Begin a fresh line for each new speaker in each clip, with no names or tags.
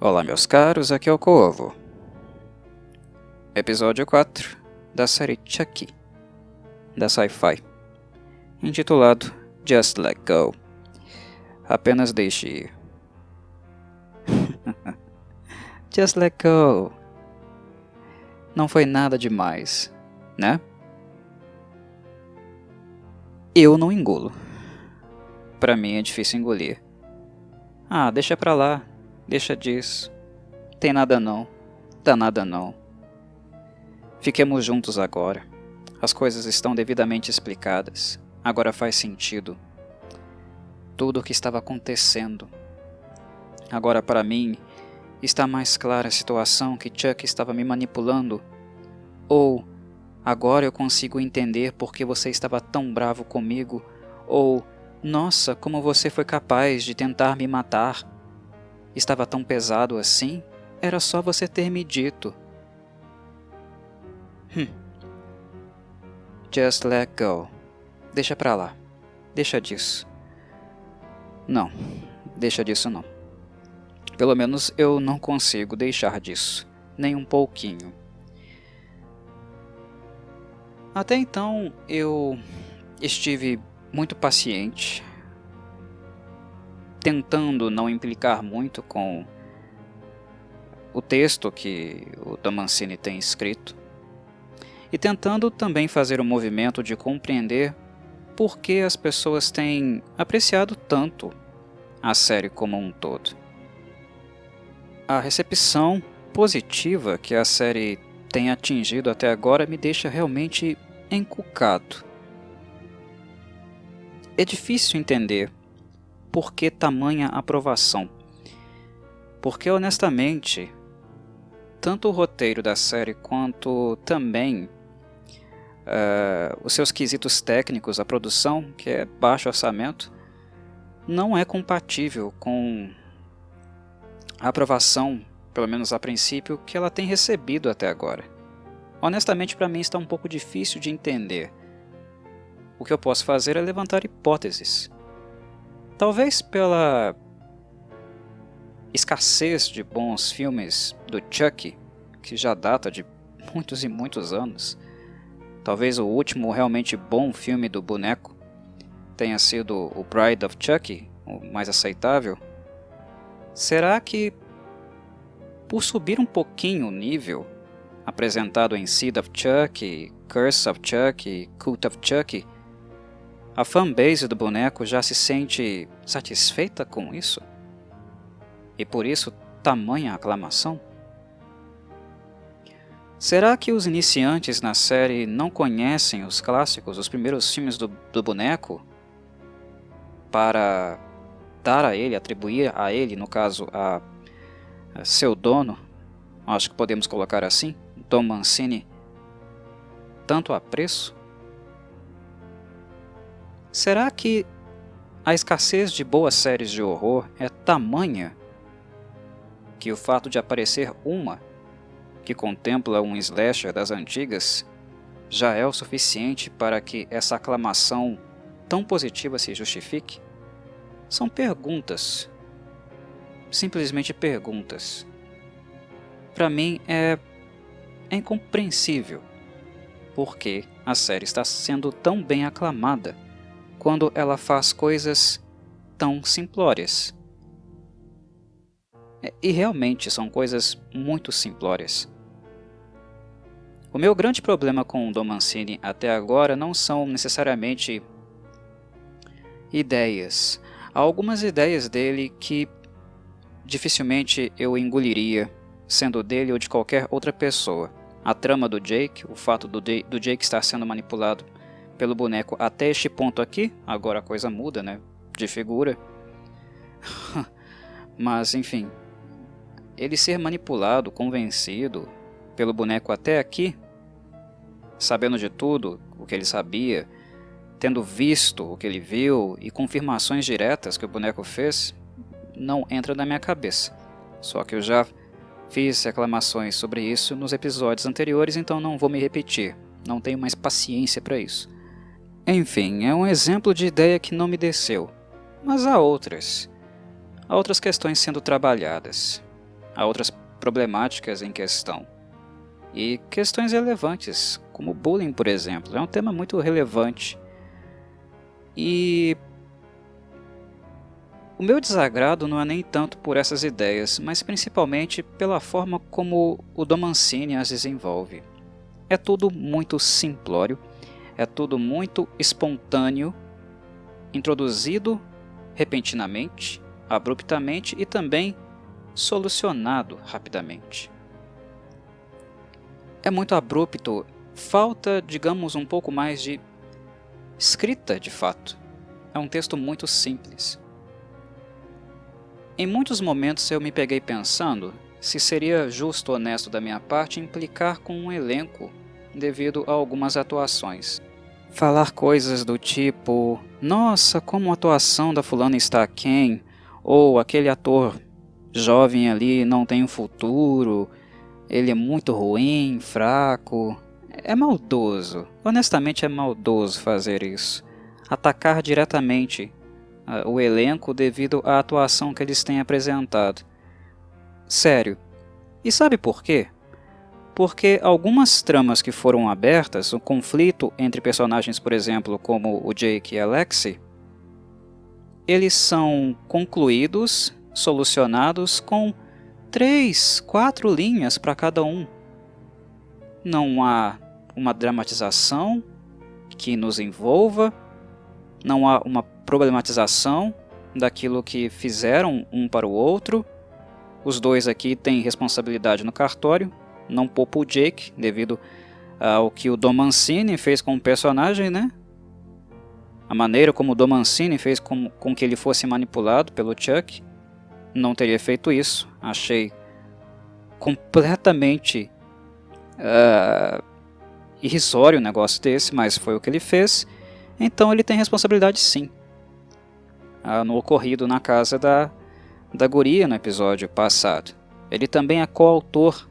Olá meus caros, aqui é o Corvo. Episódio 4 da série Chucky, da Sci-Fi, intitulado Just Let Go. Apenas deixe ir. Just let go. Não foi nada demais, né? Eu não engulo. Pra mim é difícil engolir. Ah, deixa pra lá. Deixa disso. Tem nada não. Dá nada não. Fiquemos juntos agora. As coisas estão devidamente explicadas. Agora faz sentido. Tudo o que estava acontecendo. Agora para mim está mais clara a situação que Chuck estava me manipulando. Ou agora eu consigo entender por que você estava tão bravo comigo. Ou nossa, como você foi capaz de tentar me matar. Estava tão pesado assim? Era só você ter me dito. Just let go. Deixa pra lá. Deixa disso. Não, deixa disso não. Pelo menos eu não consigo deixar disso. Nem um pouquinho. Até então eu estive muito paciente, tentando não implicar muito com o texto que o Tom Mancini tem escrito, e tentando também fazer o movimento de compreender por que as pessoas têm apreciado tanto a série como um todo. A recepção positiva que a série tem atingido até agora me deixa realmente encucado. É difícil entender por que tamanha aprovação, porque honestamente, tanto o roteiro da série quanto também os seus quesitos técnicos, a produção, que é baixo orçamento, não é compatível com a aprovação, pelo menos a princípio, que ela tem recebido até agora. Honestamente, para mim está um pouco difícil de entender. O que eu posso fazer é levantar hipóteses. Talvez pela escassez de bons filmes do Chucky, que já data de muitos e muitos anos. Talvez o último realmente bom filme do boneco tenha sido o Bride of Chucky, o mais aceitável. Será que, por subir um pouquinho o nível apresentado em Seed of Chucky, Curse of Chucky, Cult of Chucky, a fanbase do boneco já se sente satisfeita com isso? E por isso tamanha aclamação? Será que os iniciantes na série não conhecem os clássicos, os primeiros filmes do boneco, para dar a ele, atribuir a ele, no caso, a seu dono, acho que podemos colocar assim, Tom Mancini, tanto apreço? Será que a escassez de boas séries de horror é tamanha que o fato de aparecer uma que contempla um slasher das antigas já é o suficiente para que essa aclamação tão positiva se justifique? São perguntas, simplesmente perguntas. Para mim é incompreensível por que a série está sendo tão bem aclamada quando ela faz coisas tão simplórias. E realmente são coisas muito simplórias. O meu grande problema com o Tom Mancini até agora não são necessariamente ideias. Há algumas ideias dele que dificilmente eu engoliria, sendo dele ou de qualquer outra pessoa. A trama do Jake, o fato do Jake estar sendo manipulado pelo boneco até este ponto aqui, agora a coisa muda, né? De figura. Mas enfim, ele ser manipulado, convencido pelo boneco até aqui, sabendo de tudo o que ele sabia, tendo visto o que ele viu e confirmações diretas que o boneco fez, não entra na minha cabeça. Só que eu já fiz reclamações sobre isso nos episódios anteriores, então não vou me repetir. Não tenho mais paciência para isso. Enfim, é um exemplo de ideia que não me desceu. Mas há outras. Há outras questões sendo trabalhadas. a outras problemáticas em questão. E questões relevantes, como bullying, por exemplo, é um tema muito relevante. E o meu desagrado não é nem tanto por essas ideias, mas principalmente pela forma como o Don Mancini as desenvolve. É tudo muito simplório, é tudo muito espontâneo, introduzido repentinamente, abruptamente e também solucionado rapidamente. É muito abrupto, falta, digamos, um pouco mais de escrita de fato. É um texto muito simples. Em muitos momentos eu me peguei pensando se seria justo ou honesto da minha parte implicar com um elenco devido a algumas atuações. Falar coisas do tipo, nossa, como a atuação da fulana está aquém, ou aquele ator jovem ali não tem um futuro, ele é muito ruim, fraco. É maldoso, honestamente é maldoso fazer isso. Atacar diretamente o elenco devido à atuação que eles têm apresentado. Sério. E sabe por quê? Porque algumas tramas que foram abertas, o conflito entre personagens, por exemplo, como o Jake e a Lexi, eles são concluídos, solucionados com 3, 4 linhas para cada um. Não há uma dramatização que nos envolva, não há uma problematização daquilo que fizeram um para o outro. Os dois aqui têm responsabilidade no cartório, não poupa o Jake, devido ao que o Don Mancini fez com o personagem, né? A maneira como o Don Mancini fez com que ele fosse manipulado pelo Chuck, não teria feito isso. Achei completamente irrisório um negócio desse, mas foi o que ele fez. Então ele tem responsabilidade sim, no ocorrido na casa da guria no episódio passado. Ele também é coautor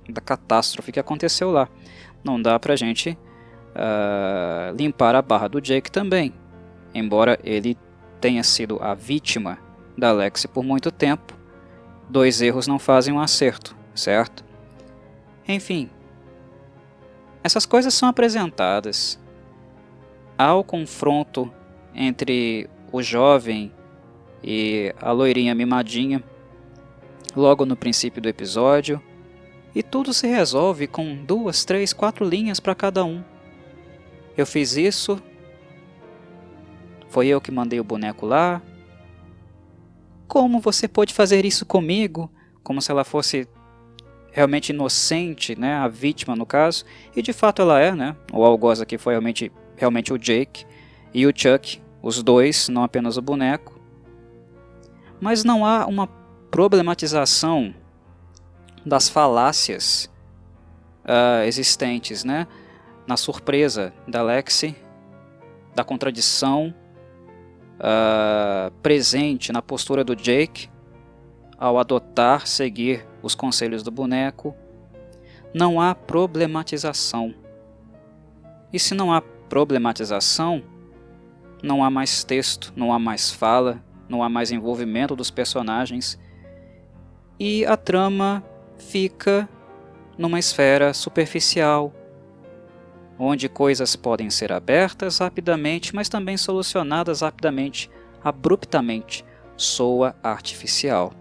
da catástrofe que aconteceu lá. Não dá pra gente limpar a barra do Jake também, embora ele tenha sido a vítima da Lexi por muito tempo. 2 erros não fazem um acerto, certo? Enfim, essas coisas são apresentadas. Há o confronto entre o jovem e a loirinha mimadinha logo no princípio do episódio, e tudo se resolve com 2, 3, 4 linhas para cada um. Eu fiz isso, foi eu que mandei o boneco lá. Como você pôde fazer isso comigo? Como se ela fosse realmente inocente, né? A vítima no caso, e de fato ela é, né? O algoz aqui foi realmente o Jake e o Chuck, os dois, não apenas o boneco. Mas não há uma problematização das falácias existentes, né? Na surpresa da Lexi, da contradição presente na postura do Jake ao seguir os conselhos do boneco. Não há problematização. E se não há problematização, não há mais texto, não há mais fala, não há mais envolvimento dos personagens, e a trama fica numa esfera superficial, onde coisas podem ser abertas rapidamente, mas também solucionadas rapidamente, abruptamente. Soa artificial.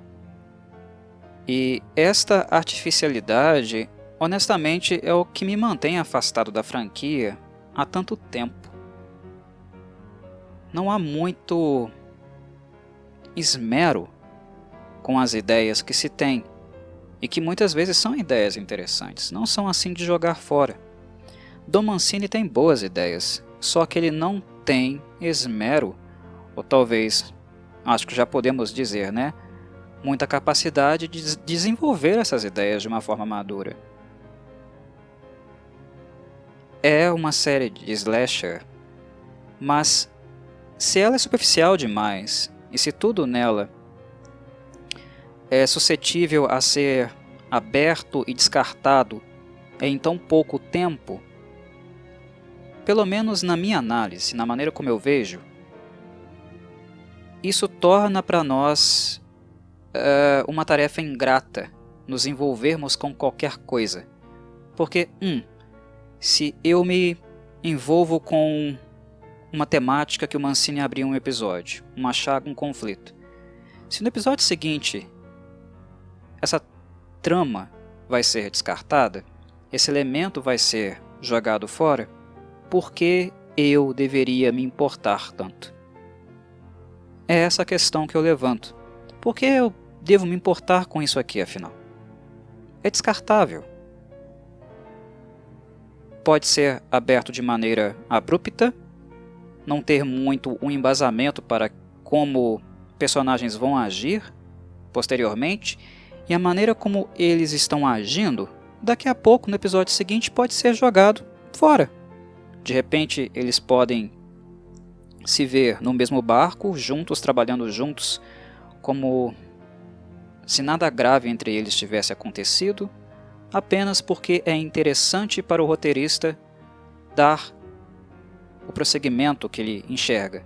E esta artificialidade, honestamente, é o que me mantém afastado da franquia há tanto tempo. Não há muito esmero com as ideias que se tem, e que muitas vezes são ideias interessantes, não são assim de jogar fora. Don Mancini tem boas ideias, só que ele não tem esmero, ou talvez, acho que já podemos dizer, né? Muita capacidade de desenvolver essas ideias de uma forma madura. É uma série de slasher, mas se ela é superficial demais, e se tudo nela é suscetível a ser aberto e descartado em tão pouco tempo, pelo menos na minha análise, na maneira como eu vejo, isso torna para nós uma tarefa ingrata nos envolvermos com qualquer coisa. Porque, se eu me envolvo com uma temática que o Mancini abriu um episódio, uma chaga, um conflito. Se no episódio seguinte essa trama vai ser descartada, esse elemento vai ser jogado fora, por que eu deveria me importar tanto? É essa a questão que eu levanto. Por que eu devo me importar com isso aqui, afinal? É descartável. Pode ser aberto de maneira abrupta, não ter muito um embasamento para como personagens vão agir posteriormente, e a maneira como eles estão agindo, daqui a pouco, no episódio seguinte, pode ser jogado fora. De repente, eles podem se ver no mesmo barco, juntos, trabalhando juntos, como se nada grave entre eles tivesse acontecido, apenas porque é interessante para o roteirista dar o prosseguimento que ele enxerga.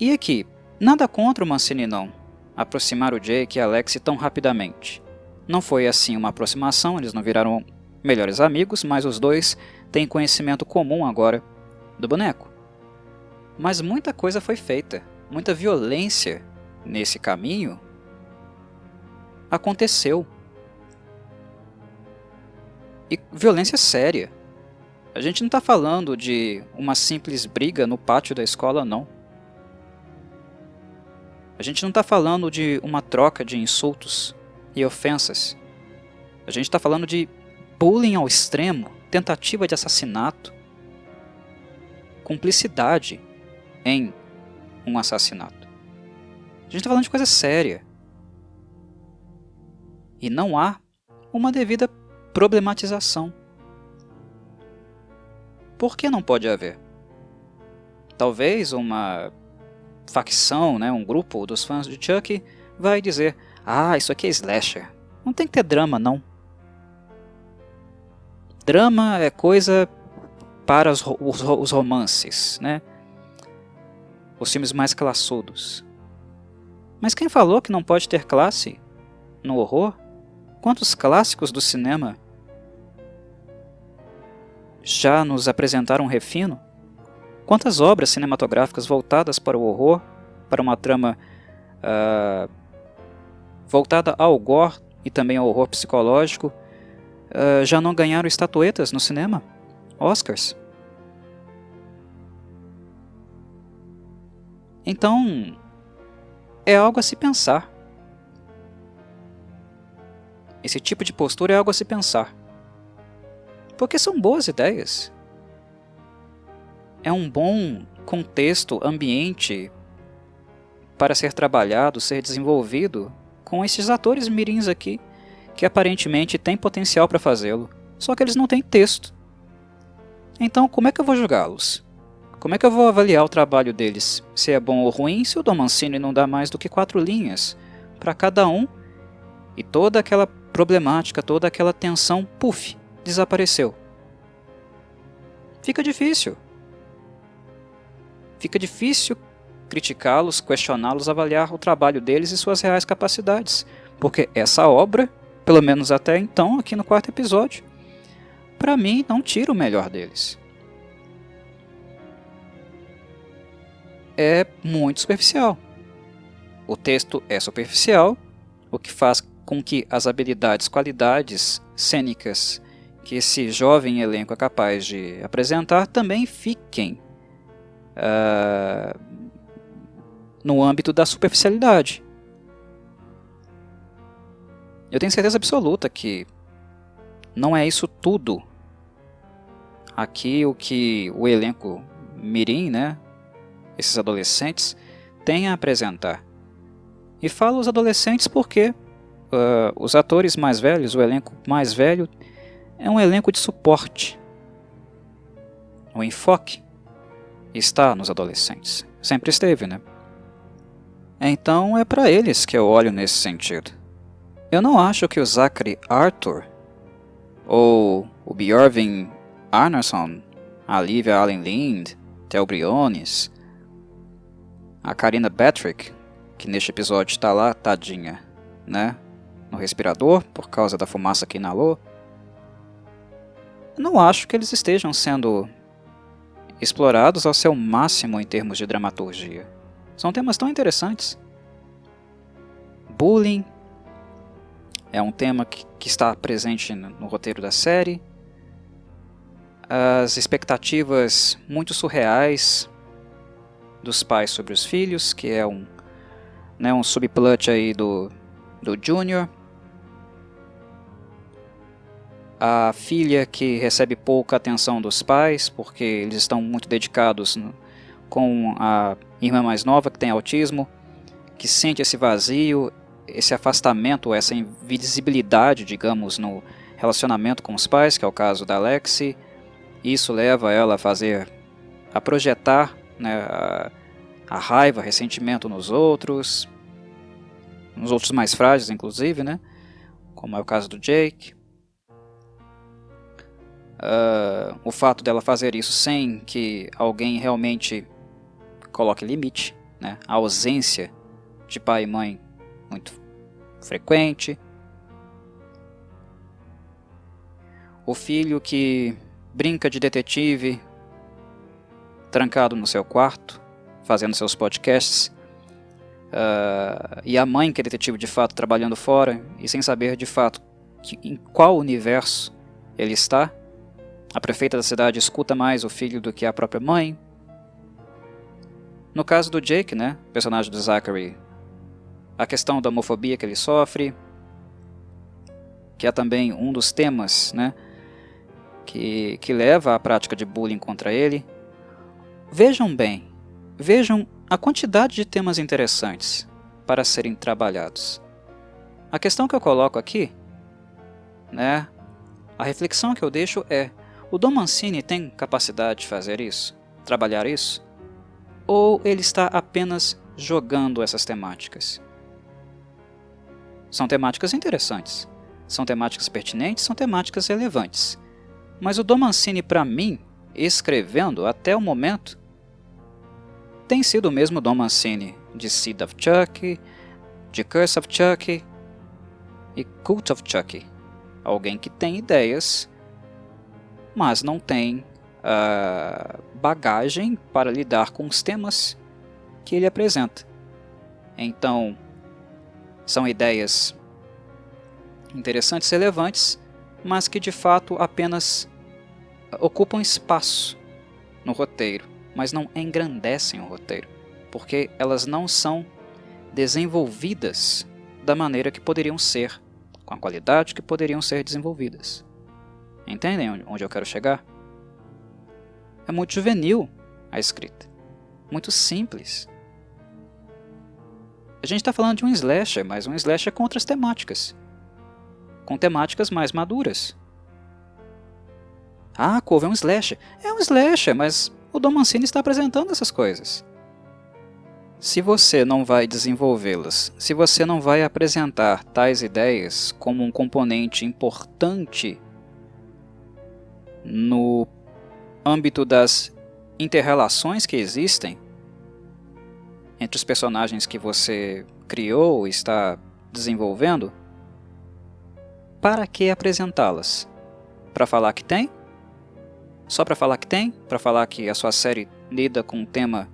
E aqui, nada contra o Mancini não, aproximar o Jake e a Alexei tão rapidamente. Não foi assim uma aproximação, eles não viraram melhores amigos, mas os dois têm conhecimento comum agora do boneco. Mas muita coisa foi feita, muita violência nesse caminho aconteceu. E violência séria. A gente não está falando de uma simples briga no pátio da escola, não. A gente não está falando de uma troca de insultos e ofensas. A gente está falando de bullying ao extremo, tentativa de assassinato, cumplicidade em um assassinato. A gente está falando de coisa séria. E não há uma devida problematização. Por que não pode haver? Talvez uma facção, um grupo dos fãs de Chuck vai dizer: ah, isso aqui é slasher, não tem que ter drama não. Drama é coisa para os romances, os filmes mais classudos. Mas quem falou que não pode ter classe no horror? Quantos clássicos do cinema já nos apresentaram refino? Quantas obras cinematográficas voltadas para o horror, para uma trama voltada ao gore e também ao horror psicológico, já não ganharam estatuetas no cinema? Oscars? Então, é algo a se pensar. Esse tipo de postura é algo a se pensar. Porque são boas ideias. É um bom contexto, ambiente para ser trabalhado, ser desenvolvido com esses atores mirins aqui, que aparentemente têm potencial para fazê-lo, só que eles não têm texto. Então, como é que eu vou julgá-los? Como é que eu vou avaliar o trabalho deles? Se é bom ou ruim, se o Dom Mancini não dá mais do que 4 linhas para cada um, e toda aquela problemática, toda aquela tensão, puf, desapareceu. Fica difícil. Fica difícil criticá-los, questioná-los, avaliar o trabalho deles e suas reais capacidades. Porque essa obra, pelo menos até então, aqui no 4º episódio, para mim não tira o melhor deles. É muito superficial. O texto é superficial, o que faz com que as habilidades, qualidades cênicas que esse jovem elenco é capaz de apresentar também fiquem no âmbito da superficialidade. Eu tenho certeza absoluta que não é isso tudo. Aqui o que o elenco mirim, esses adolescentes, tem a apresentar. E falo os adolescentes porque os atores mais velhos, o elenco mais velho, é um elenco de suporte. O enfoque está nos adolescentes. Sempre esteve, Então é para eles que eu olho nesse sentido. Eu não acho que o Zachary Arthur, ou o Björvin Arnarsson, a Lívia Allen Lind, Theo Briones, a Karina Patrick, que neste episódio está lá, tadinha, no respirador por causa da fumaça que inalou. Não acho que eles estejam sendo explorados ao seu máximo em termos de dramaturgia. São temas tão interessantes. Bullying é um tema que está presente no roteiro da série. As expectativas muito surreais dos pais sobre os filhos, que é um subplot aí do Junior. A filha que recebe pouca atenção dos pais, porque eles estão muito dedicados com a irmã mais nova, que tem autismo, que sente esse vazio, esse afastamento, essa invisibilidade, digamos, no relacionamento com os pais, que é o caso da Lexi. Isso leva ela a projetar, né, a raiva, ressentimento nos outros mais frágeis, inclusive, né, como é o caso do Jake. O fato dela fazer isso sem que alguém realmente coloque limite, né, a ausência de pai e mãe muito frequente. O filho que brinca de detetive, trancado no seu quarto, fazendo seus podcasts, e a mãe que é detetive de fato trabalhando fora e sem saber de fato em qual universo ele está. A prefeita da cidade escuta mais o filho do que a própria mãe. No caso do Jake, né, personagem do Zachary, a questão da homofobia que ele sofre, que é também um dos temas, né, que leva à prática de bullying contra ele. Vejam bem, vejam a quantidade de temas interessantes para serem trabalhados. A questão que eu coloco aqui, né, a reflexão que eu deixo é: o Don Mancini tem capacidade de fazer isso? Trabalhar isso? Ou ele está apenas jogando essas temáticas? São temáticas interessantes, são temáticas pertinentes, são temáticas relevantes. Mas o Don Mancini, para mim, escrevendo até o momento, tem sido o mesmo Don Mancini de Seed of Chucky, de Curse of Chucky e Cult of Chucky. Alguém que tem ideias, mas não tem bagagem para lidar com os temas que ele apresenta. Então, são ideias interessantes e relevantes, mas que de fato apenas ocupam espaço no roteiro, mas não engrandecem o roteiro, porque elas não são desenvolvidas da maneira que poderiam ser, com a qualidade que poderiam ser desenvolvidas. Entendem onde eu quero chegar? É muito juvenil a escrita, muito simples. A gente está falando de um slasher, mas um slasher com outras temáticas, com temáticas mais maduras. Ah, Couve é um slasher. É um slasher, mas o Don Mancini está apresentando essas coisas. Se você não vai desenvolvê-las, se você não vai apresentar tais ideias como um componente importante no âmbito das inter-relações que existem entre os personagens que você criou e está desenvolvendo, para que apresentá-las? Para falar que tem? Só para falar que tem? Para falar que a sua série lida com o tema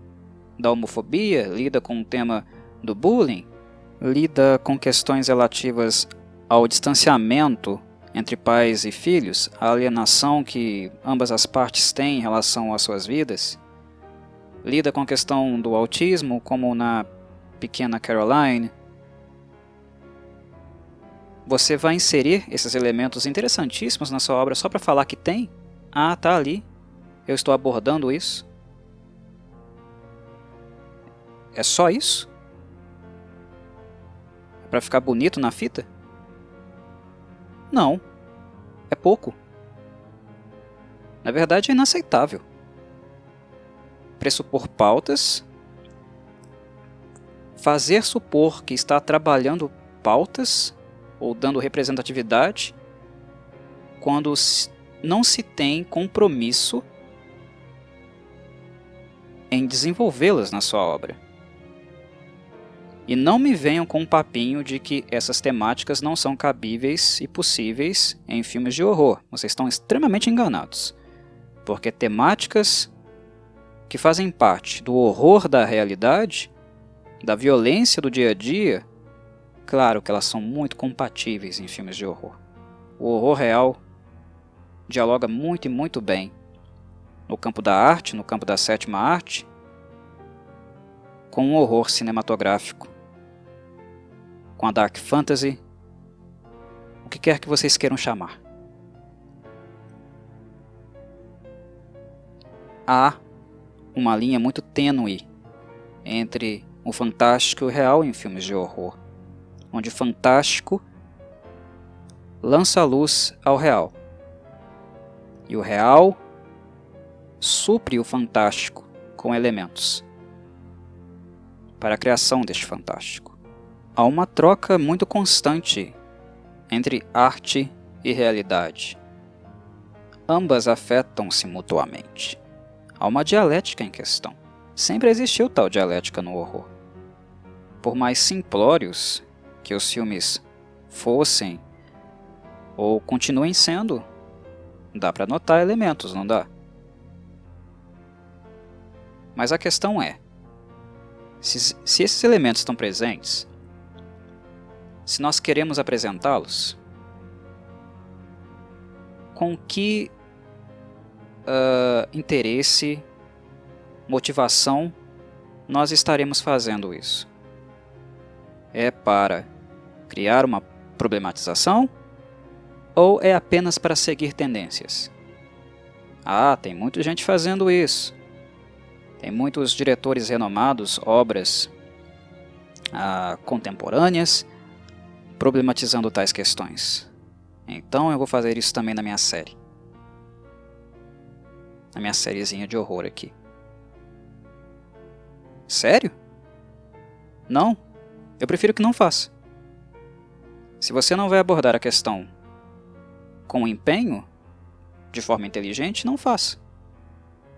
da homofobia? Lida com o tema do bullying? Lida com questões relativas ao distanciamento entre pais e filhos? A alienação que ambas as partes têm em relação às suas vidas? Lida com a questão do autismo, como na pequena Caroline? Você vai inserir esses elementos interessantíssimos na sua obra só para falar que tem? Ah, tá ali. Eu estou abordando isso. É só isso? É para ficar bonito na fita? Não. É pouco. Na verdade, é inaceitável. Pressupor pautas, fazer supor que está trabalhando pautas ou dando representatividade quando não se tem compromisso em desenvolvê-las na sua obra. E não me venham com um papinho de que essas temáticas não são cabíveis e possíveis em filmes de horror. Vocês estão extremamente enganados. Porque temáticas que fazem parte do horror da realidade, da violência do dia a dia, claro que elas são muito compatíveis em filmes de horror. O horror real dialoga muito e muito bem no campo da arte, no campo da sétima arte, com o horror cinematográfico, com a dark fantasy, o que quer que vocês queiram chamar. Há uma linha muito tênue entre o fantástico e o real em filmes de horror, onde o fantástico lança a luz ao real, e o real supre o fantástico com elementos para a criação deste fantástico. Há uma troca muito constante entre arte e realidade. Ambas afetam-se mutuamente. Há uma dialética em questão. Sempre existiu tal dialética no horror. Por mais simplórios que os filmes fossem ou continuem sendo, dá para notar elementos, não dá? Mas a questão é, se esses elementos estão presentes, se nós queremos apresentá-los, com que interesse, motivação nós estaremos fazendo isso? É para criar uma problematização ou é apenas para seguir tendências? Ah, tem muita gente fazendo isso. Tem muitos diretores renomados, obras contemporâneas, problematizando tais questões. Então eu vou fazer isso também na minha série. Na minha sériezinha de horror aqui. Sério? Não, eu prefiro que não faça. Se você não vai abordar a questão com empenho, de forma inteligente, não faça.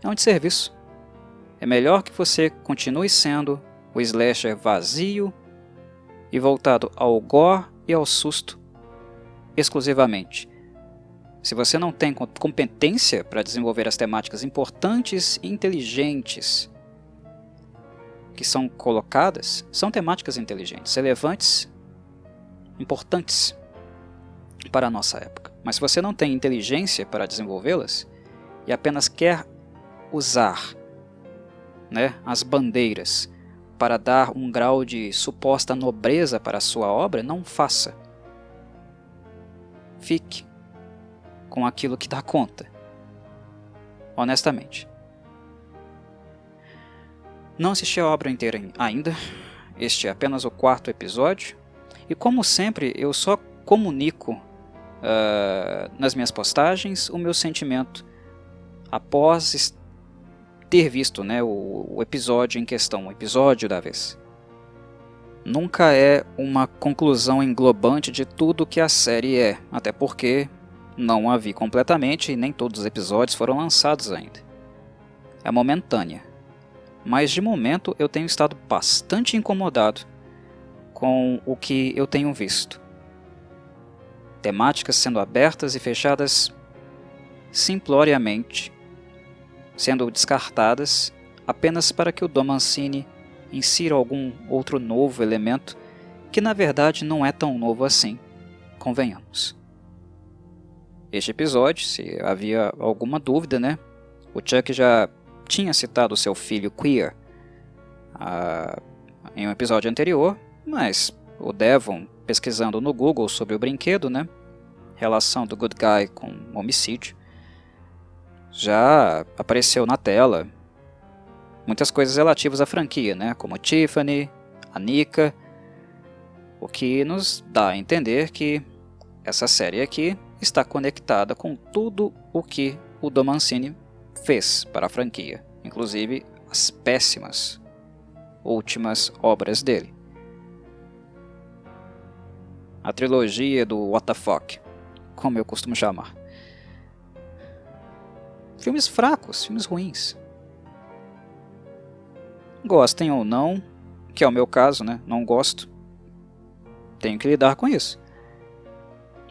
É um desserviço. É melhor que você continue sendo o slasher vazio e voltado ao gore e ao susto exclusivamente. Se você não tem competência para desenvolver as temáticas importantes e inteligentes que são colocadas, são temáticas inteligentes, relevantes, importantes para a nossa época. Mas se você não tem inteligência para desenvolvê-las e apenas quer usar as bandeiras para dar um grau de suposta nobreza para a sua obra, não faça. Fique com aquilo que dá conta. Honestamente. Não assisti a obra inteira ainda. Este é apenas o 4º episódio. E como sempre, eu só comunico nas minhas postagens o meu sentimento após ter visto o episódio em questão, o episódio da vez. Nunca é uma conclusão englobante de tudo que a série é, até porque não a vi completamente e nem todos os episódios foram lançados ainda. É momentânea, mas de momento eu tenho estado bastante incomodado com o que eu tenho visto. Temáticas sendo abertas e fechadas simploriamente, sendo descartadas apenas para que o Don Mancini insira algum outro novo elemento que na verdade não é tão novo assim, convenhamos. Este episódio, se havia alguma dúvida, o Chuck já tinha citado seu filho queer em um episódio anterior, mas o Devon, pesquisando no Google sobre o brinquedo, relação do Good Guy com homicídio, já apareceu na tela muitas coisas relativas à franquia, como Tiffany, a Nika, o que nos dá a entender que essa série aqui está conectada com tudo o que o Don Mancini fez para a franquia, inclusive as péssimas últimas obras dele. A trilogia do What the Fuck, como eu costumo chamar. Filmes fracos, filmes ruins. Gostem ou não, que é o meu caso, né? Não gosto. Tenho que lidar com isso.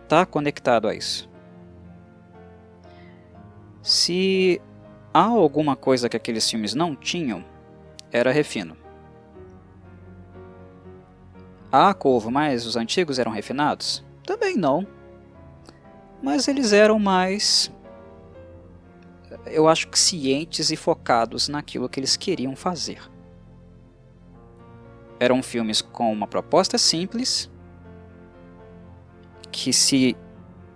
Tá conectado a isso. Se há alguma coisa que aqueles filmes não tinham, era refino. Ah, Corvo, mas os antigos eram refinados? Também não. Mas eles eram mais, eu acho que cientes e focados naquilo que eles queriam fazer. Eram filmes com uma proposta simples, que se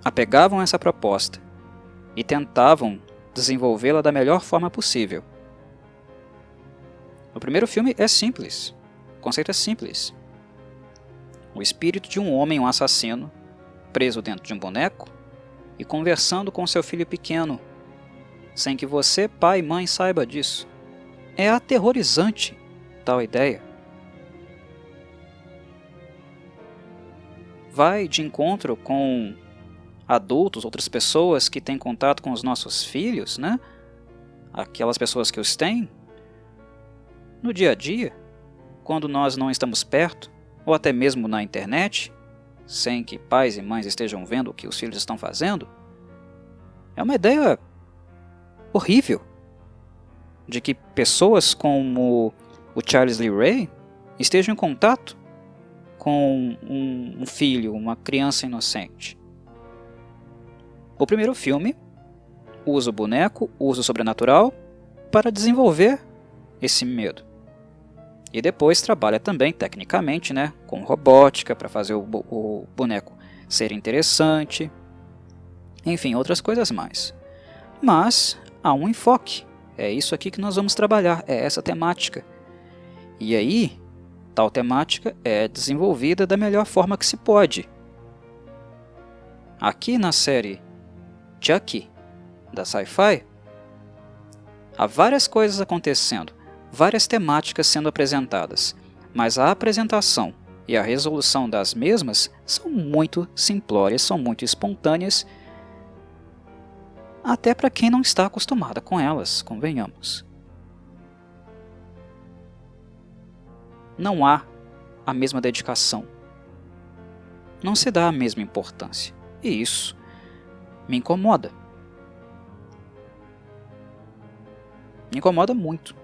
apegavam a essa proposta e tentavam desenvolvê-la da melhor forma possível. O primeiro filme é simples, o conceito é simples. O espírito de um homem, um assassino, preso dentro de um boneco e conversando com seu filho pequeno, sem que você, pai e mãe, saiba disso. É aterrorizante tal ideia. Vai de encontro com adultos, outras pessoas que têm contato com os nossos filhos, né? Aquelas pessoas que os têm no dia a dia, quando nós não estamos perto, ou até mesmo na internet, sem que pais e mães estejam vendo o que os filhos estão fazendo. É uma ideia horrível de que pessoas como o Charles Lee Ray estejam em contato com um filho, uma criança inocente. O primeiro filme usa o boneco, usa o sobrenatural para desenvolver esse medo. E depois trabalha também tecnicamente, né, com robótica para fazer o boneco ser interessante. Enfim, outras coisas mais. Mas há um enfoque. É isso aqui que nós vamos trabalhar, é essa temática. E aí, tal temática é desenvolvida da melhor forma que se pode. Aqui na série Chucky, da Sci-Fi, há várias coisas acontecendo, várias temáticas sendo apresentadas, mas a apresentação e a resolução das mesmas são muito simplórias, são muito espontâneas, até para quem não está acostumada com elas, convenhamos. Não há a mesma dedicação. Não se dá a mesma importância. E isso me incomoda. Me incomoda muito.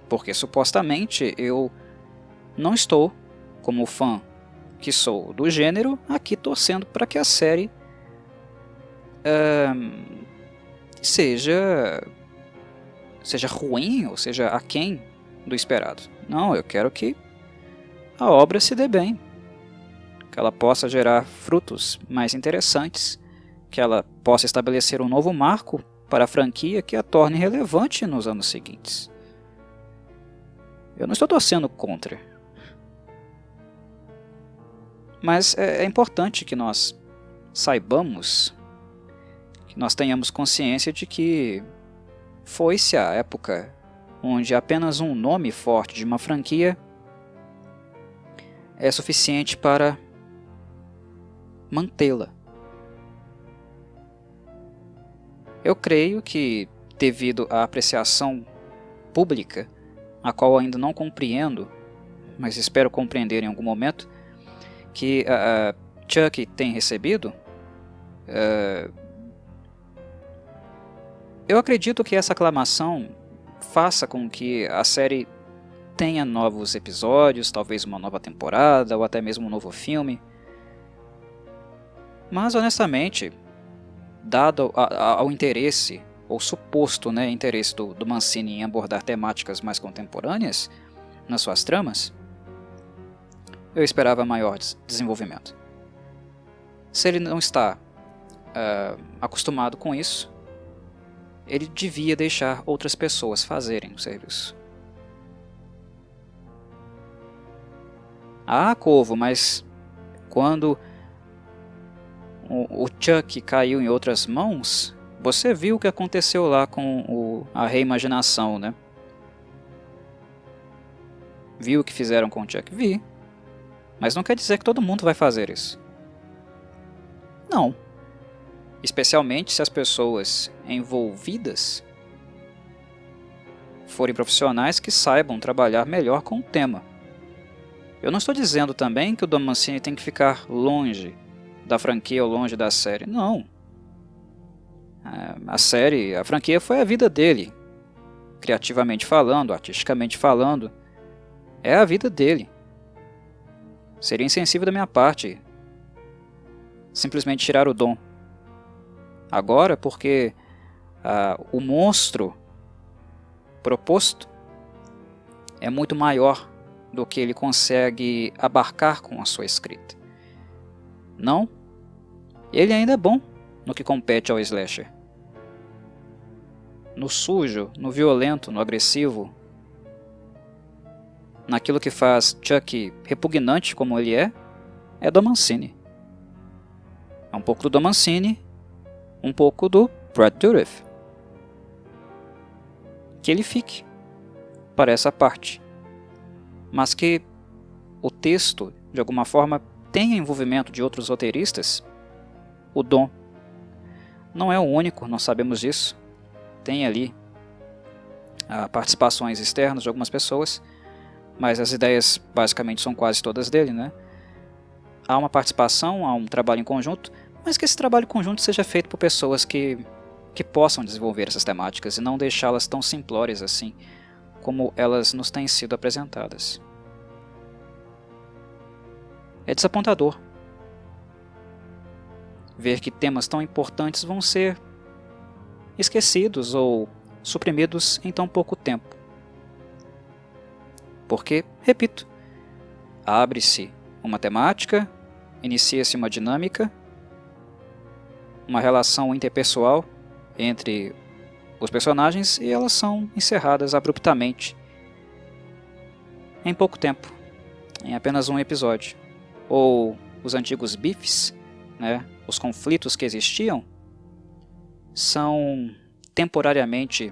Porque supostamente eu não estou, como fã que sou do gênero, aqui torcendo para que a série seja ruim ou seja aquém do esperado. Não, eu quero que a obra se dê bem, que ela possa gerar frutos mais interessantes, que ela possa estabelecer um novo marco para a franquia que a torne relevante nos anos seguintes. Eu não estou torcendo contra. Mas é importante que nós saibamos, que nós tenhamos consciência de que foi-se a época onde apenas um nome forte de uma franquia é suficiente para mantê-la. Eu creio que, devido à apreciação pública, a qual ainda não compreendo, mas espero compreender em algum momento, que a Chucky tem recebido, eu acredito que essa aclamação faça com que a série tenha novos episódios, talvez uma nova temporada, ou até mesmo um novo filme. Mas, honestamente, dado ao interesse, ou suposto interesse do Mancini em abordar temáticas mais contemporâneas nas suas tramas, eu esperava maior desenvolvimento. Se ele não está acostumado com isso, ele devia deixar outras pessoas fazerem o serviço. Ah, Corvo, mas quando o Chucky caiu em outras mãos, você viu o que aconteceu lá com a reimaginação, né? Viu o que fizeram com o Chucky? Vi. Mas não quer dizer que todo mundo vai fazer isso. Não. Especialmente se as pessoas envolvidas forem profissionais que saibam trabalhar melhor com o tema. Eu não estou dizendo também que o Don Mancini tem que ficar longe da franquia ou longe da série. Não. A franquia foi a vida dele. Criativamente falando, artisticamente falando, é a vida dele. Seria insensível da minha parte simplesmente tirar o Don. Agora, porque o monstro proposto é muito maior do que ele consegue abarcar com a sua escrita. Não, ele ainda é bom no que compete ao slasher. No sujo, no violento, no agressivo, naquilo que faz Chuck repugnante como ele é do Mancini. É um pouco do Don Mancini, um pouco do Brad Dourif. Que ele fique para essa parte, mas que o texto, de alguma forma, tenha envolvimento de outros roteiristas. O Don não é o único, nós sabemos disso. Tem ali participações externas de algumas pessoas, mas as ideias basicamente são quase todas dele, né? Há uma participação, há um trabalho em conjunto, mas que esse trabalho em conjunto seja feito por pessoas que possam desenvolver essas temáticas e não deixá-las tão simplórias assim como elas nos têm sido apresentadas. É desapontador ver que temas tão importantes vão ser esquecidos ou suprimidos em tão pouco tempo. Porque, repito, abre-se uma temática, inicia-se uma dinâmica, uma relação interpessoal entre os personagens e elas são encerradas abruptamente em pouco tempo, em apenas um episódio. Ou os antigos bifes, né, os conflitos que existiam, são temporariamente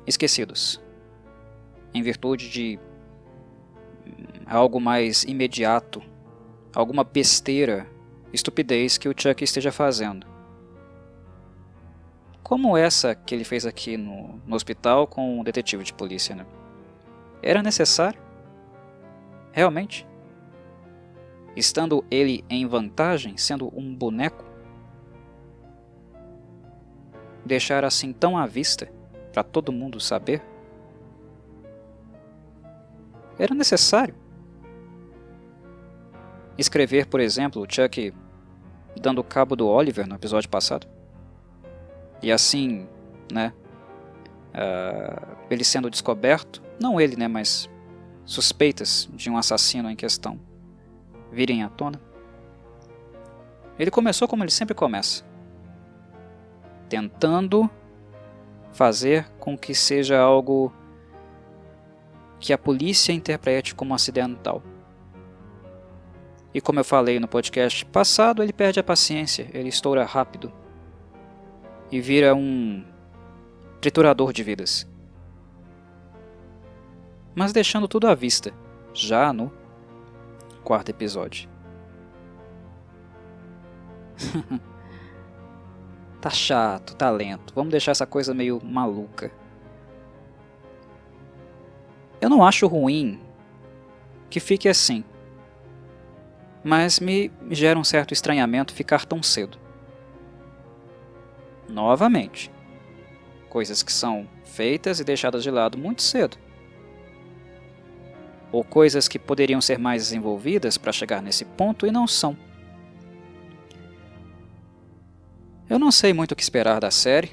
esquecidos em virtude de algo mais imediato, alguma besteira, estupidez que o Chuck esteja fazendo. Como essa que ele fez aqui no hospital com o detetive de polícia, né? Era necessário? Realmente? Estando ele em vantagem, sendo um boneco? Deixar assim tão à vista, para todo mundo saber? Era necessário? Escrever, por exemplo, o Chuck dando cabo do Oliver no episódio passado? E assim, né, ele sendo descoberto, não ele, né, mas suspeitas de um assassino em questão virem à tona. Ele começou como ele sempre começa, tentando fazer com que seja algo que a polícia interprete como acidental. E como eu falei no podcast passado, ele perde a paciência, ele estoura rápido e vira um triturador de vidas. Mas deixando tudo à vista, já no quarto episódio. Tá chato, tá lento, vamos deixar essa coisa meio maluca. Eu não acho ruim que fique assim, mas me gera um certo estranhamento ficar tão cedo. Novamente, coisas que são feitas e deixadas de lado muito cedo. Ou coisas que poderiam ser mais desenvolvidas para chegar nesse ponto e não são. Eu não sei muito o que esperar da série,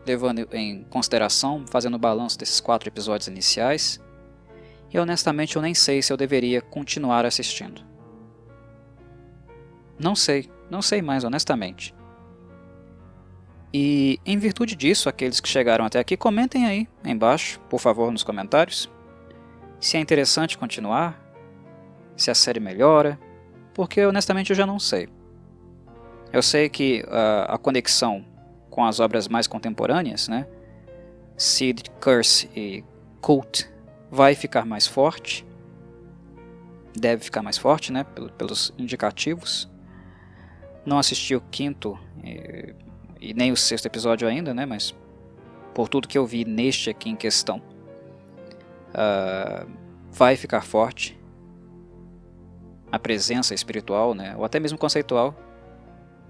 levando em consideração, fazendo o balanço desses 4 episódios iniciais, e honestamente eu nem sei se eu deveria continuar assistindo. Não sei mais honestamente. E em virtude disso, aqueles que chegaram até aqui, comentem aí embaixo, por favor, nos comentários, se é interessante continuar, se a série melhora, porque honestamente eu já não sei. Eu sei que a conexão com as obras mais contemporâneas, né, Sid, Curse e Cult, vai ficar mais forte, deve ficar mais forte, né, pelos indicativos. Não assisti o 5º e nem o 6º episódio ainda, né, mas por tudo que eu vi neste aqui em questão, vai ficar forte. A presença espiritual, né, ou até mesmo conceitual,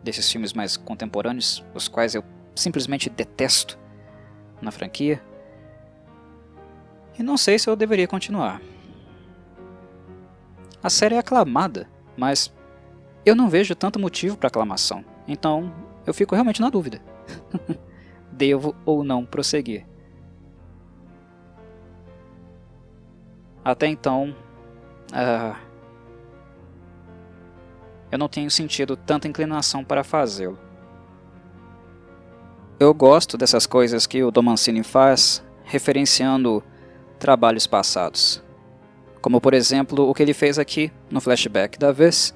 desses filmes mais contemporâneos, os quais eu simplesmente detesto na franquia. E não sei se eu deveria continuar. A série é aclamada, mas eu não vejo tanto motivo para aclamação. Então, eu fico realmente na dúvida. Devo ou não prosseguir? Até então, eu não tenho sentido tanta inclinação para fazê-lo. Eu gosto dessas coisas que o Don Mancini faz, referenciando trabalhos passados. Como, por exemplo, o que ele fez aqui no flashback da vez,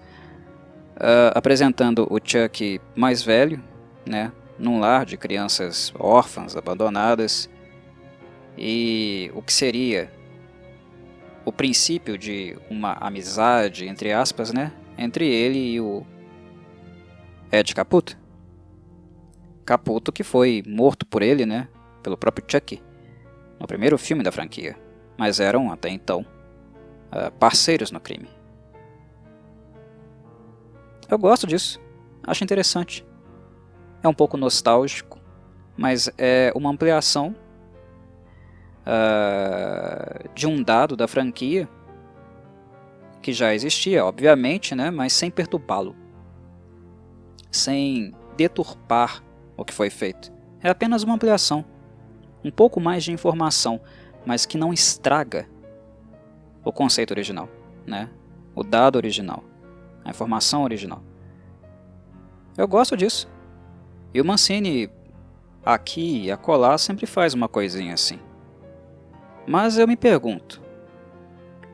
apresentando o Chuck mais velho, né, num lar de crianças órfãs, abandonadas, e o que seria o princípio de uma amizade, entre aspas, né, entre ele e o Ed Caputo. Caputo que foi morto por ele, né, pelo próprio Chuck, no primeiro filme da franquia, mas eram, até então, parceiros no crime. Eu gosto disso, acho interessante. É um pouco nostálgico, mas é uma ampliação de um dado da franquia que já existia, obviamente, né, mas sem perturbá-lo, sem deturpar o que foi feito. É apenas uma ampliação, um pouco mais de informação, mas que não estraga o conceito original, né, o dado original, a informação original. Eu gosto disso. E o Mancini, aqui e acolá, sempre faz uma coisinha assim. Mas eu me pergunto,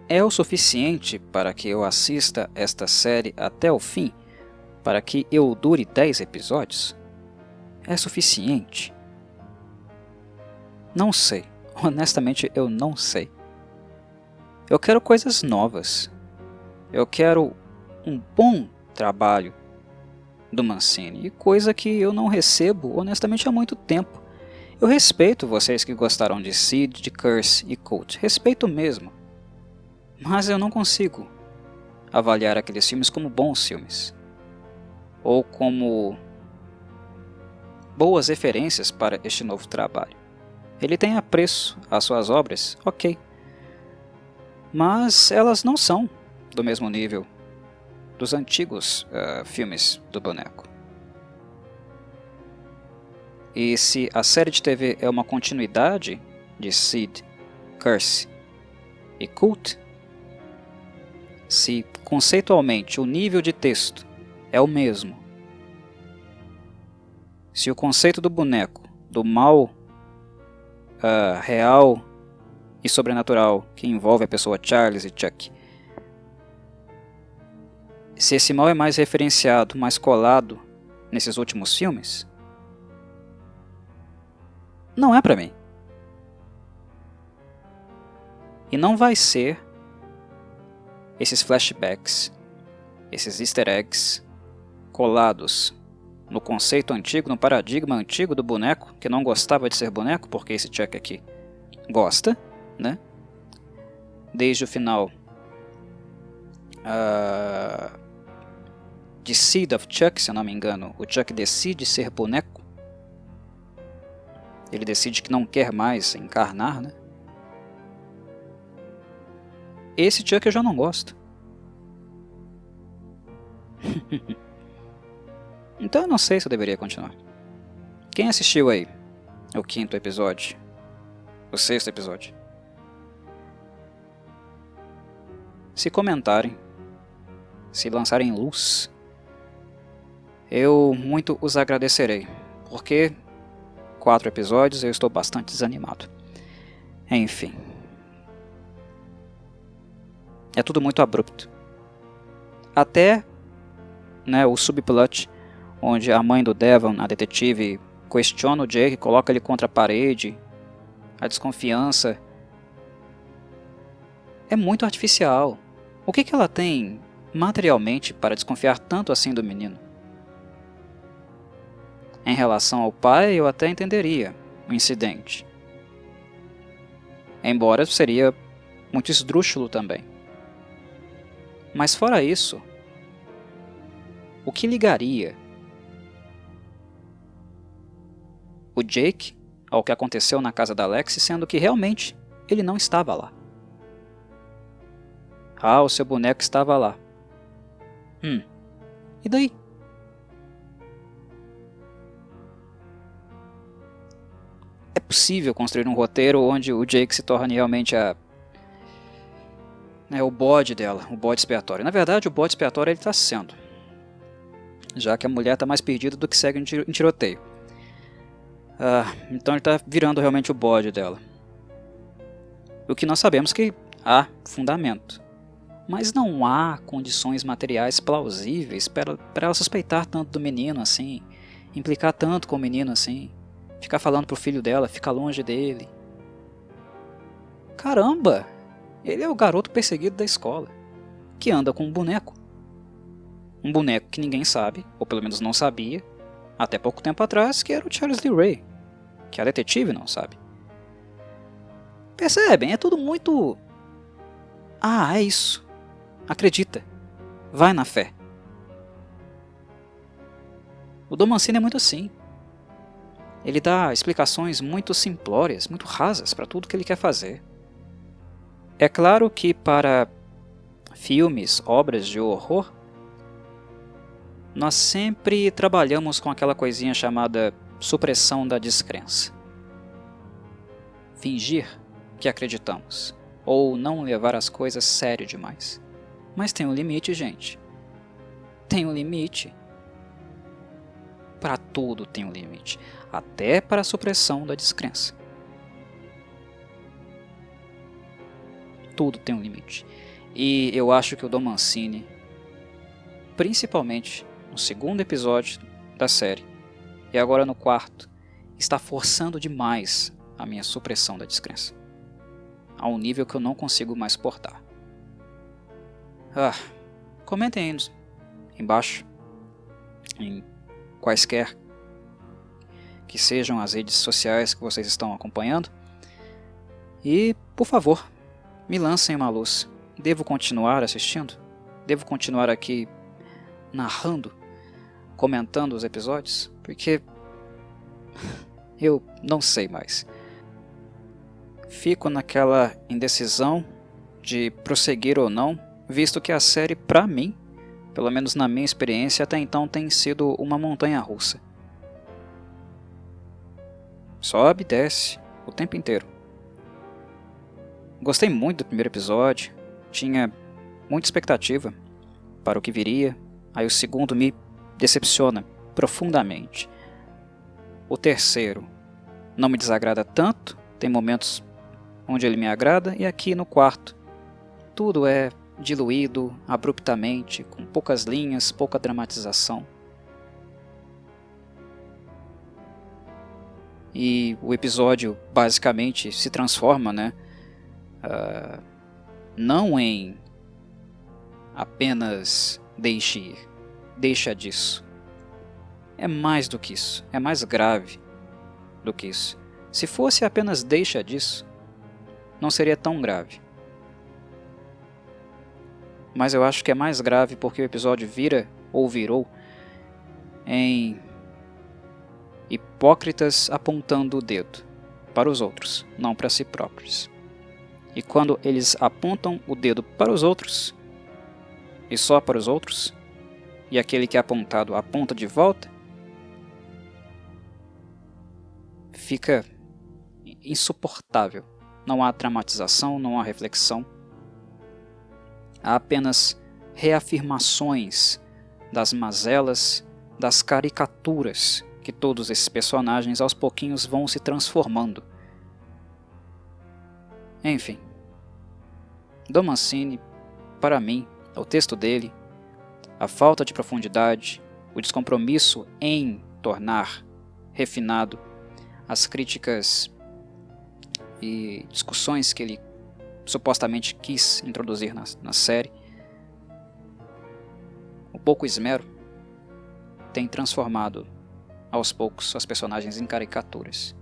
é o suficiente para que eu assista esta série até o fim? Para que eu dure 10 episódios? É suficiente? Não sei. Honestamente, eu não sei. Eu quero coisas novas. Eu quero um bom trabalho do Mancini, e coisa que eu não recebo, honestamente, há muito tempo. Eu respeito vocês que gostaram de Seed, de Curse e Cult. Respeito mesmo. Mas eu não consigo avaliar aqueles filmes como bons filmes. Ou como boas referências para este novo trabalho. Ele tem apreço às suas obras, ok. Mas elas não são do mesmo nível dos antigos filmes do boneco. E se a série de TV é uma continuidade de Seed, Curse e Cult, se conceitualmente o nível de texto é o mesmo, se o conceito do boneco, do mal real e sobrenatural que envolve a pessoa Charles e Chuck, se esse mal é mais referenciado, mais colado nesses últimos filmes, não é pra mim. E não vai ser esses flashbacks, esses easter eggs colados no conceito antigo, no paradigma antigo do boneco, que não gostava de ser boneco, porque esse Chuck aqui gosta, né? Desde o final de Seed of Chuck, se eu não me engano, o Chuck decide ser boneco. Ele decide que não quer mais encarnar, né? Esse Chuck eu já não gosto. Então eu não sei se eu deveria continuar. Quem assistiu aí o 5º episódio? O 6º episódio? Se comentarem, se lançarem luz, eu muito os agradecerei, porque 4 episódios eu estou bastante desanimado. Enfim. É tudo muito abrupto. Até, né, o subplot, onde a mãe do Devon, a detetive, questiona o Jake, coloca ele contra a parede, a desconfiança é muito artificial. O que ela tem materialmente para desconfiar tanto assim do menino? Em relação ao pai, eu até entenderia. o incidente. Embora seria muito esdrúxulo também. Mas fora isso, o que ligaria o Jake ao que aconteceu na casa da Lexi, sendo que realmente ele não estava lá? Ah, o seu boneco estava lá. E daí? É possível construir um roteiro onde o Jake se torne realmente o bode dela, o bode expiatório. Na verdade, o bode expiatório ele está sendo, já que a mulher está mais perdida do que segue em tiroteio. Então ele está virando realmente o bode dela. O que nós sabemos que há fundamento. Mas não há condições materiais plausíveis para ela suspeitar tanto do menino assim, implicar tanto com o menino assim, ficar falando pro filho dela, ficar longe dele. Caramba! Ele é o garoto perseguido da escola, que anda com um boneco. Um boneco que ninguém sabe, ou pelo menos não sabia, até pouco tempo atrás, que era o Charles Lee Ray, que a detetive não sabe. Percebem? É tudo muito... é isso. Acredita. Vai na fé. O Don Mancini é muito assim. Ele dá explicações muito simplórias, muito rasas para tudo que ele quer fazer. É claro que para filmes, obras de horror, nós sempre trabalhamos com aquela coisinha chamada supressão da descrença. Fingir que acreditamos, ou não levar as coisas sério demais. Mas tem um limite, gente. Tem um limite. Para tudo tem um limite, até para a supressão da descrença. Tudo tem um limite. E eu acho que o Don Mancini, principalmente no segundo episódio da série, e agora no quarto, está forçando demais a minha supressão da descrença, a um nível que eu não consigo mais suportar. Comentem aí embaixo, em quaisquer que sejam as redes sociais que vocês estão acompanhando, e, por favor, me lancem uma luz. Devo continuar assistindo? Devo continuar aqui narrando, comentando os episódios? Porque eu não sei mais. Fico naquela indecisão de prosseguir ou não, visto que a série, pra mim, pelo menos na minha experiência, até então tem sido uma montanha-russa. Sobe e desce o tempo inteiro. Gostei muito do primeiro episódio, tinha muita expectativa para o que viria, aí o segundo me decepciona profundamente. O terceiro não me desagrada tanto, tem momentos onde ele me agrada, e aqui no quarto tudo é diluído abruptamente, com poucas linhas, pouca dramatização. E o episódio basicamente se transforma, não em apenas deixe ir, deixa disso. É mais do que isso, é mais grave do que isso. Se fosse apenas deixa disso, não seria tão grave. Mas eu acho que é mais grave porque o episódio vira, ou virou, em hipócritas apontando o dedo para os outros, não para si próprios. E quando eles apontam o dedo para os outros, e só para os outros, e aquele que é apontado aponta de volta, fica insuportável. Não há dramatização, não há reflexão. Há apenas reafirmações das mazelas, das caricaturas que todos esses personagens aos pouquinhos vão se transformando. Enfim, Don Mancini, para mim, o texto dele, a falta de profundidade, o descompromisso em tornar refinado as críticas e discussões que ele supostamente quis introduzir na série, o pouco esmero tem transformado aos poucos as personagens em caricaturas.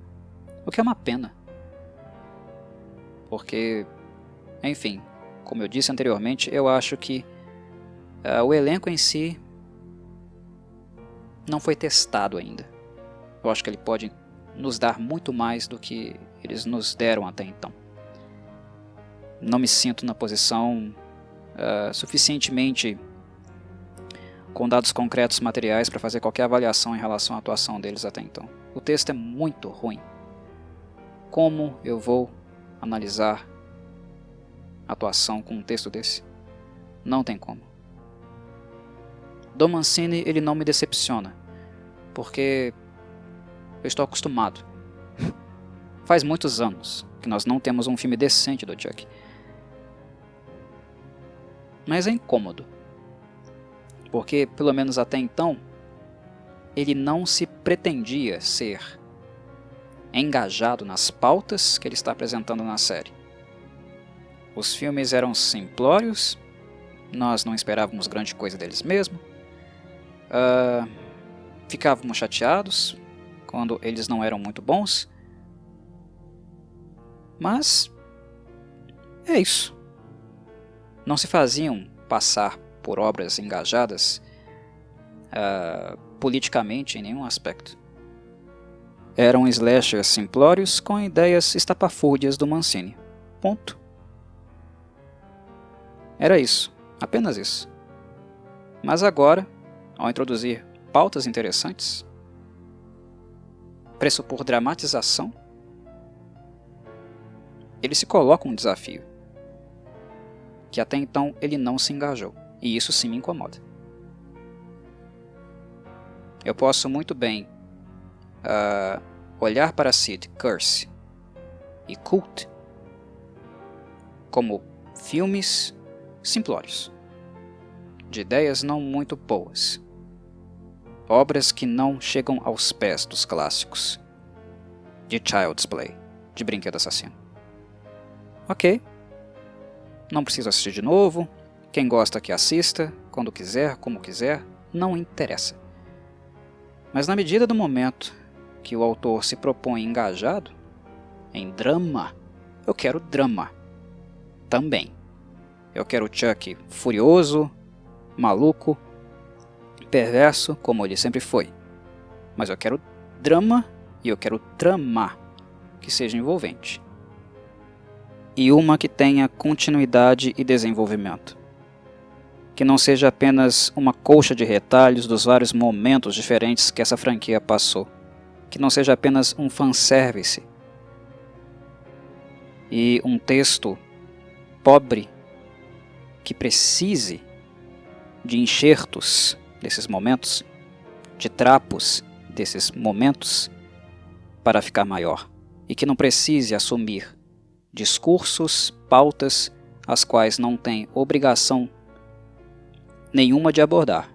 O que é uma pena. Porque, enfim, como eu disse anteriormente, eu acho que o elenco em si não foi testado ainda. Eu acho que ele pode nos dar muito mais do que eles nos deram até então. Não me sinto na posição suficientemente com dados concretos materiais para fazer qualquer avaliação em relação à atuação deles até então. O texto é muito ruim. Como eu vou analisar a atuação com um texto desse? Não tem como. Don Mancini, ele não me decepciona, porque eu estou acostumado. Faz muitos anos que nós não temos um filme decente do Chuck. Mas é incômodo, porque pelo menos até então ele não se pretendia ser engajado nas pautas que ele está apresentando na série. Os filmes eram simplórios, nós não esperávamos grande coisa deles mesmo, ficávamos chateados quando eles não eram muito bons, mas é isso. Não se faziam passar por obras engajadas politicamente em nenhum aspecto. Eram slashers simplórios com ideias estapafúrdias do Mancini. Ponto. Era isso, apenas isso. Mas agora, ao introduzir pautas interessantes, pressupor dramatização, ele se coloca um desafio que até então ele não se engajou, e isso sim me incomoda. Eu posso muito bem olhar para Sid, Curse e Cult como filmes simplórios, de ideias não muito boas, obras que não chegam aos pés dos clássicos de Child's Play, de Brinquedo Assassino. Ok, não preciso assistir de novo, quem gosta que assista, quando quiser, como quiser, não interessa. Mas na medida do momento que o autor se propõe engajado em drama, eu quero drama também. Eu quero Chuck furioso, maluco, perverso, como ele sempre foi. Mas eu quero drama e eu quero trama que seja envolvente. E uma que tenha continuidade e desenvolvimento. Que não seja apenas uma colcha de retalhos dos vários momentos diferentes que essa franquia passou. Que não seja apenas um fanservice. E um texto pobre que precise de enxertos desses momentos, de trapos desses momentos para ficar maior. E que não precise assumir discursos, pautas, as quais não tem obrigação nenhuma de abordar,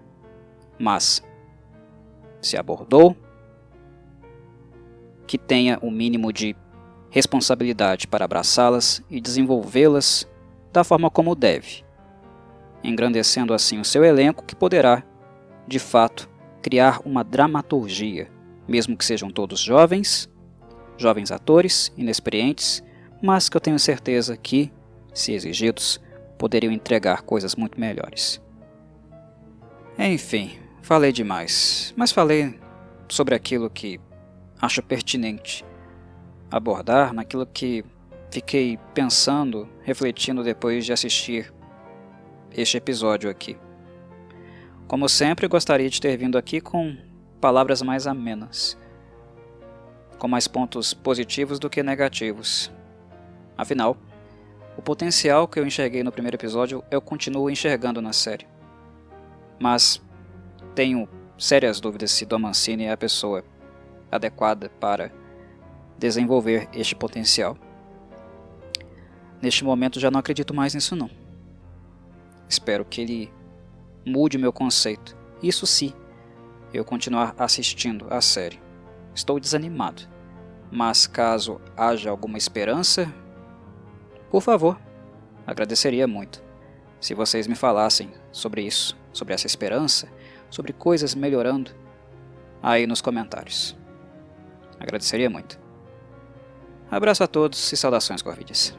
mas se abordou, que tenha o mínimo de responsabilidade para abraçá-las e desenvolvê-las da forma como deve, engrandecendo assim o seu elenco, que poderá, de fato, criar uma dramaturgia, mesmo que sejam todos jovens atores, inexperientes, mas que eu tenho certeza que, se exigidos, poderiam entregar coisas muito melhores. Enfim, falei demais, mas falei sobre aquilo que acho pertinente abordar, naquilo que fiquei pensando, refletindo depois de assistir este episódio aqui. Como sempre, gostaria de ter vindo aqui com palavras mais amenas, com mais pontos positivos do que negativos. Afinal, o potencial que eu enxerguei no primeiro episódio eu continuo enxergando na série. Mas tenho sérias dúvidas se Don Mancini é a pessoa adequada para desenvolver este potencial. Neste momento já não acredito mais nisso não. Espero que ele mude meu conceito. Isso se eu continuar assistindo a série. Estou desanimado, mas caso haja alguma esperança, por favor, agradeceria muito se vocês me falassem sobre isso, sobre essa esperança, sobre coisas melhorando aí nos comentários. Agradeceria muito. Abraço a todos e saudações, Corvides.